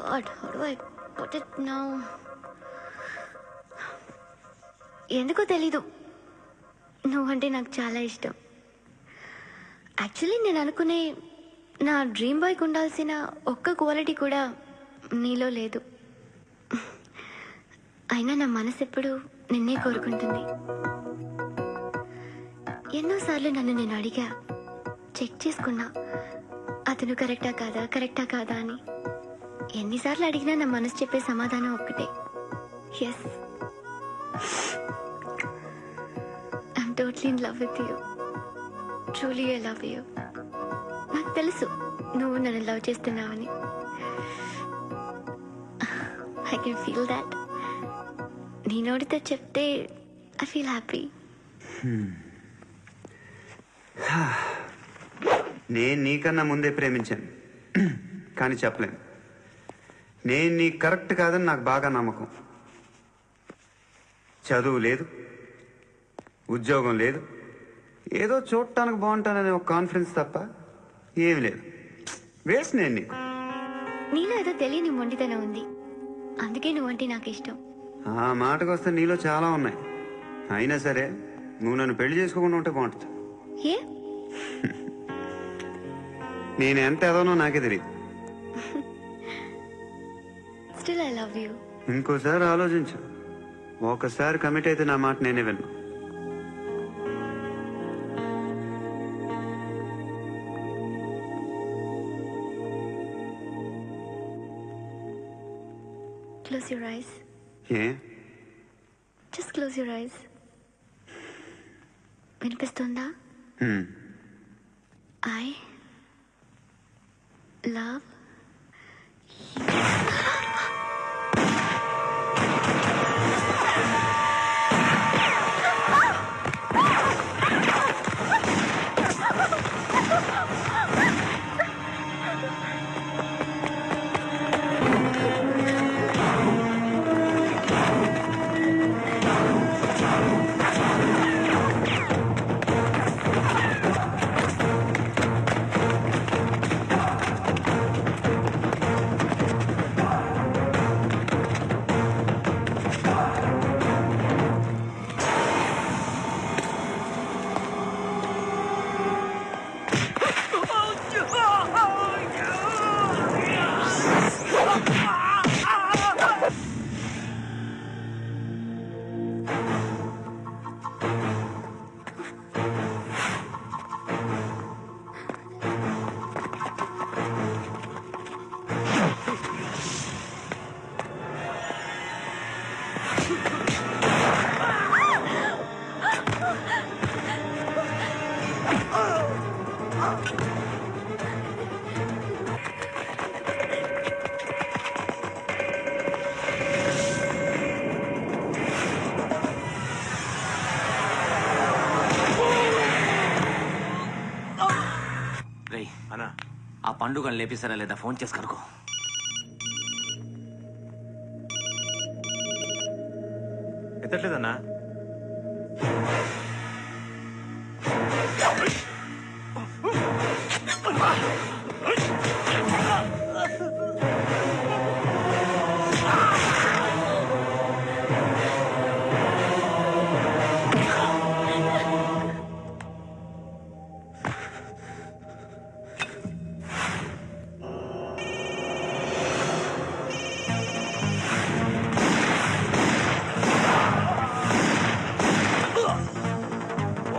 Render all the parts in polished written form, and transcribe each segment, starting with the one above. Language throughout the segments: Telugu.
God, how do I put it now? ఎందుకో తెలీదు, నువ్వంటే నాకు చాలా ఇష్టం. యాక్చువల్లీ నేను అనుకునే నా డ్రీమ్ బాయ్కి ఉండాల్సిన ఒక్క క్వాలిటీ కూడా నీలో లేదు. అయినా నా మనసు ఎప్పుడు నిన్నే కోరుకుంటుంది. ఎన్నోసార్లు నన్ను నేను అడిగా, చెక్ చేసుకున్నా అతను కరెక్టా కాదా అని. ఎన్నిసార్లు అడిగినా నా మనసు చెప్పే సమాధానం ఒక్కటే, yes, I'm totally in love with you. Truly I love you. నాకు తెలుసు నువ్వు నన్ను లవ్ చేస్తున్నావని. I can feel that. నీ నోటితో చెప్తే ఐ ఫీల్ హ్యాపీ. నేను నీకన్నా ముందే ప్రేమించాను, కానీ చెప్పలేను. నేను నీకు కరెక్ట్ కాదని నాకు బాగా నమ్మకం. చదువు లేదు, ఉద్యోగం లేదు, ఏదో చూడటానికి బాగుంటాననే ఒక కాన్ఫిడెన్స్ తప్ప ఏమి లేదు. వేస్ట్ నేను నీకు. నీలో ఏదో తెలియని మొండితనం ఉంది, అందుకే నువ్వంటే నాకు ఇష్టం. ఆ మాటకు వస్తే నీలో చాలా ఉన్నాయి. అయినా సరే నువ్వు నన్ను పెళ్లి చేసుకోకుండా ఉంటే బాగుంటుంది. ఏ? నేను ఎంత ఎదవనో నాకే తెలియదు. Still I love you. ఇంకోసారి ఆలోచించు. ఒకసారి కమిట్ అయితే నా మాట నేనే విన్నా. Close your eyes. A? Just close your eyes. వినిపిస్తుందా? I love ఆ పండుగను లేపిస్తారా లేదా ఫోన్ చేసి కనుకో. ఎత్తట్లేదన్నా.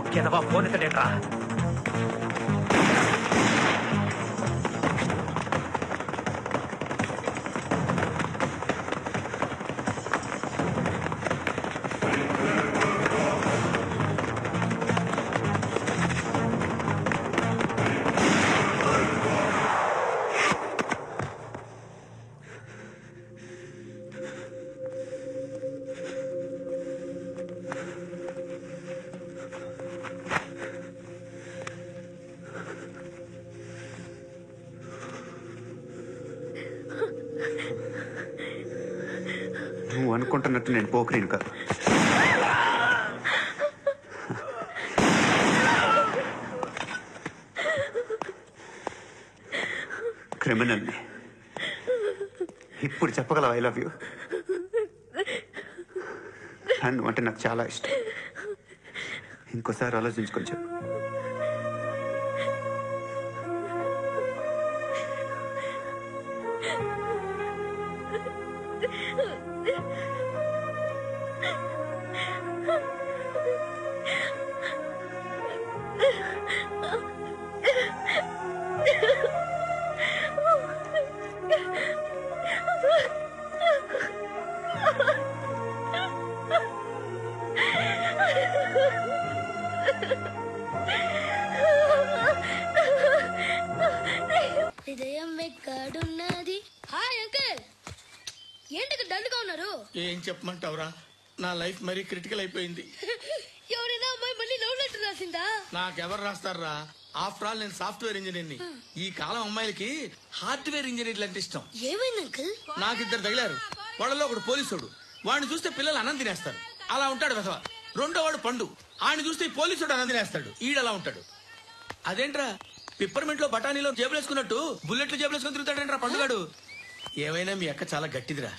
ఓకేనవా? ఫోన్ ఎత్తడేట్రా? నువ్వు అనుకుంటున్నట్టు నేను పోకరీని కాదు. క్రిమినల్ని. ఇప్పుడు చెప్పగలవు ఐ లవ్ యూ. నన్ను అంటే నాకు చాలా ఇష్టం. ఇంకోసారి ఆలోచించుకొని చెప్పు. హృదయం ఎక్కడున్నది? హాయ్ అంకుల్, ఏంటి డల్గా ఉన్నారు? ఏం చెప్పమంటావురా, నా లైఫ్ మరీ క్రిటికల్ అయిపోయింది. ఎవరైనా అమ్మాయి మళ్ళీ లవ్ లెటర్ రాసిందా? నాకెవరు రాస్తారా? ఆఫ్టర్ ఆల్ నేను సాఫ్ట్వేర్ ఇంజనీర్ని. ఈ కాలం అమ్మాయిలకి హార్డ్వేర్ ఇంజనీర్లు అంటే ఇష్టం. ఏమైంది అంకుల్? నాకు ఇద్దరు తగిలారు. వాళ్ళలో ఒకడు పోలీసుడు. వాడిని చూస్తే పిల్లలు అన్నం తినేస్తారు, అలా ఉంటాడు వెధవ. రెండో వాడు పండు. ఆయన చూస్తే ఈ పోలీసుడు అన్నం తినేస్తాడు, ఈడలా ఉంటాడు. అదేంట్రా పిప్పర్మెంట్ లో బఠానీలో జేబులేసుకున్నట్టు బుల్లెట్లు జేబులేసుకుని తిరుగుతాడేంట్రా పండుగాడు. ఏమైనా మీ అక్క చాలా గట్టిదిరా.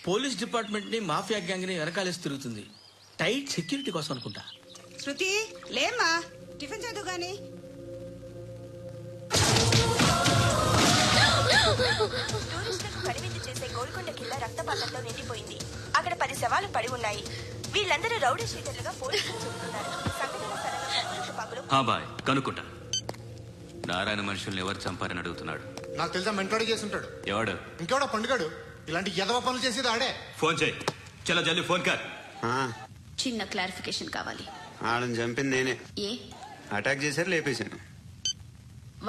పోలీస్ డిపార్ట్మెంట్ ని మాఫియా గ్యాంగ్ ని వెనకాలేసి తిరుగుతుంది. టైట్ సెక్యూరిటీ కోసం అనుకుంటా. శృతి లేమ్మా, టిఫిన్ చదువు గాని. టూరిస్టులకు కనువిందు చేసే గోల్కొండ కిల్లా రక్తపాతంతో నిండిపోయింది. అక్కడ 10 శవాలు పడి ఉన్నాయి. వీళ్ళందరూ రౌడీ షీటర్లుగా పోలీసులు చెబుతున్నారు. సంఘటన స్థలంలో పగులు బాయ్ కనుక్కుంటా. నారాయణ మనుషుల్ని ఎవరు చంపారని అడుగుతున్నాడు. నాకు తెలుసా మెంటోడి చేసి ఉంటాడు. ఎవడు? ఇంకెవడో పండుగాడు. ఇలాంటి ఎదవ పనులు చేసేది ఆడే. ఫోన్ చేయి. చలో జల్దీ ఫోన్ కర్. చిన్న క్లారిఫికేషన్ కావాలి. ఆడని చంపింది నేనే. ఏ అటాక్ చేశారు, లేపేశాను.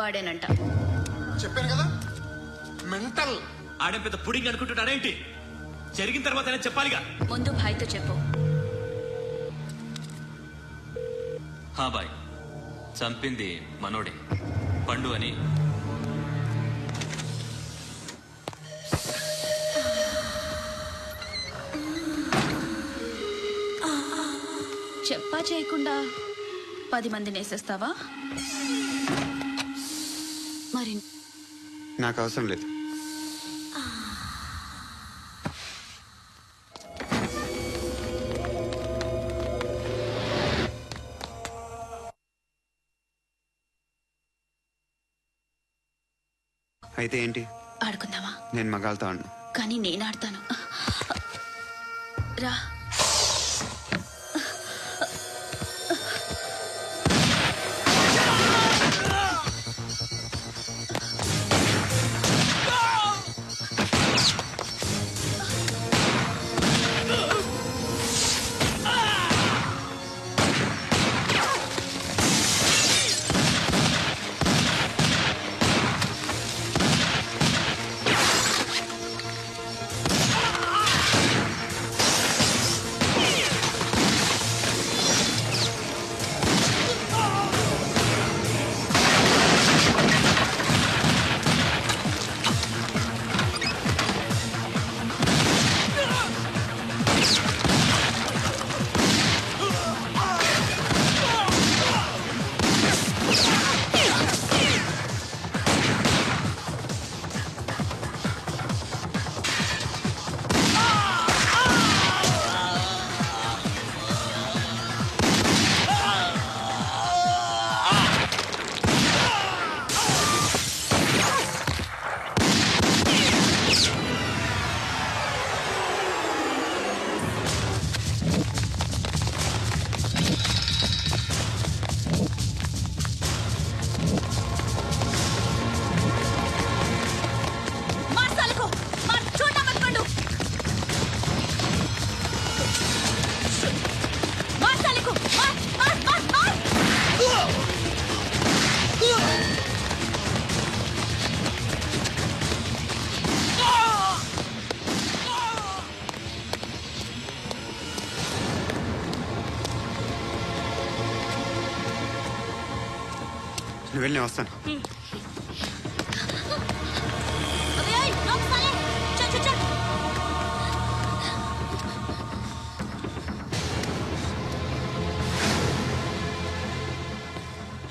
వాడేనంట. చెప్పాను కదా మెంటల్. ఆడే పెద్ద పుడింగ్ అనుకుంటున్నాడేంటి? జరిగిన తర్వాత చెప్పాలిగా. ముందు భాయ్తో చెప్పు. బాయ్ చంపింది మనోడే, పండు అని. చెప్పా చేయకుండా 10 మందిని వేసేస్తావా? మరి నాకు అవసరం లేదు. అయితే ఏంటి? ఆడుకుందామా? నేను మగాళ్ళతో ఆడను. కానీ నేను ఆడతాను. రా. నువ్వు వెళ్ళి నేను వస్తాను.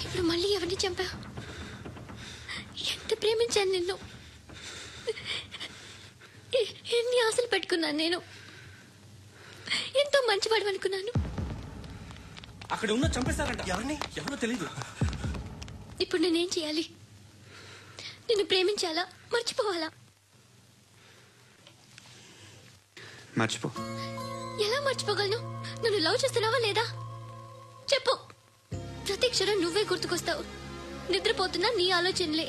ఇప్పుడు మళ్ళీ ఎవరిని చంపా? ఎంత ప్రేమించాను నిన్ను. పెట్టుకున్నాను నేను. ఎంతో మంచివాడు అనుకున్నాను. అక్కడ ఉన్న చంపేస్తారంట. ఎవరిని? ఎవరో తెలీదు. ఇప్పుడు నేనేం చేయాలి? నిన్ను ప్రేమించాలా, మర్చిపోవాలా? మర్చిపో. ఎలా మర్చిపోగలను? నన్ను లవ్ చేస్తున్నావా లేదా చెప్పు. ప్రతి క్షణం నువ్వే గుర్తుకొస్తావు. నిద్రపోతున్నా నీ ఆలోచనలే.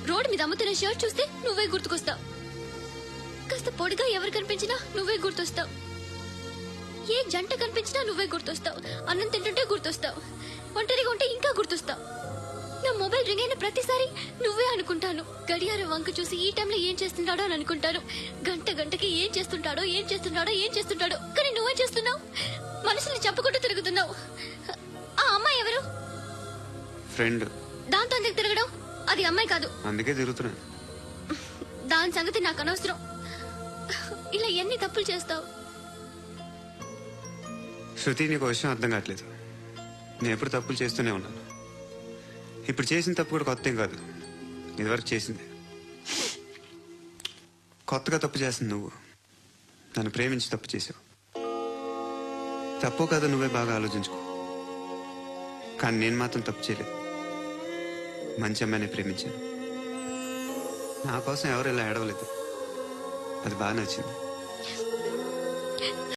రోడ్ మీద అమ్ముతున్న షర్ట్ చూస్తే నువ్వే గుర్తుకొస్తావు. కాస్త పొడిగా ఎవరు కనిపించినా నువ్వే గుర్తొస్తావు. ఏ జంట కనిపించినా నువ్వే గుర్తొస్తావు. అన్నం తింటుంటే గుర్తొస్తావు. ఒంటరిగా ఉంటే ఇంకా గుర్తొస్తావు. నా మొబైల్ రింగ్ అయిన ప్రతిసారి నువ్వే అనుకుంటాను. గడియారం వంక చూసి ఈ టైంలో ఏం చేస్తున్నాడో అని అనుకుంటాను. గంట గంటకి ఏం చేస్తుంటాడో. కానీ నువ్వే చేస్తున్నావు. మనుషుల్ని చంపుకుంటూ తిరుగుతున్నావు. ఆ అమ్మాయి ఎవరు? ఫ్రెండ్. దాంతో ఎందుకు తిరగడం? అది అమ్మాయి కాదు. అందుకే తిరుగుతున్నా. దాని సంగతి నాకు అనవసరం. ఇలా ఎన్ని తప్పులు చేస్తావు? శృతి, నీకు విషయం అర్థం కావట్లేదు. నేను ఎప్పుడు తప్పులు చేస్తూనే ఉన్నాను. ఇప్పుడు చేసిన తప్పు కూడా కొత్త ఏం కాదు. ఇదివరకు చేసింది. కొత్తగా తప్పు చేస్తుంది నువ్వు. నన్ను ప్రేమించి తప్పు చేసావు. తప్పో కాదో నువ్వే బాగా ఆలోచించుకో. కానీ నేను మాత్రం తప్పు చేయలేదు. మంచి అమ్మాయిని ప్రేమించాను. నా కోసం ఎవరు ఇలా ఏడవలేదు. అది బాగా నచ్చింది.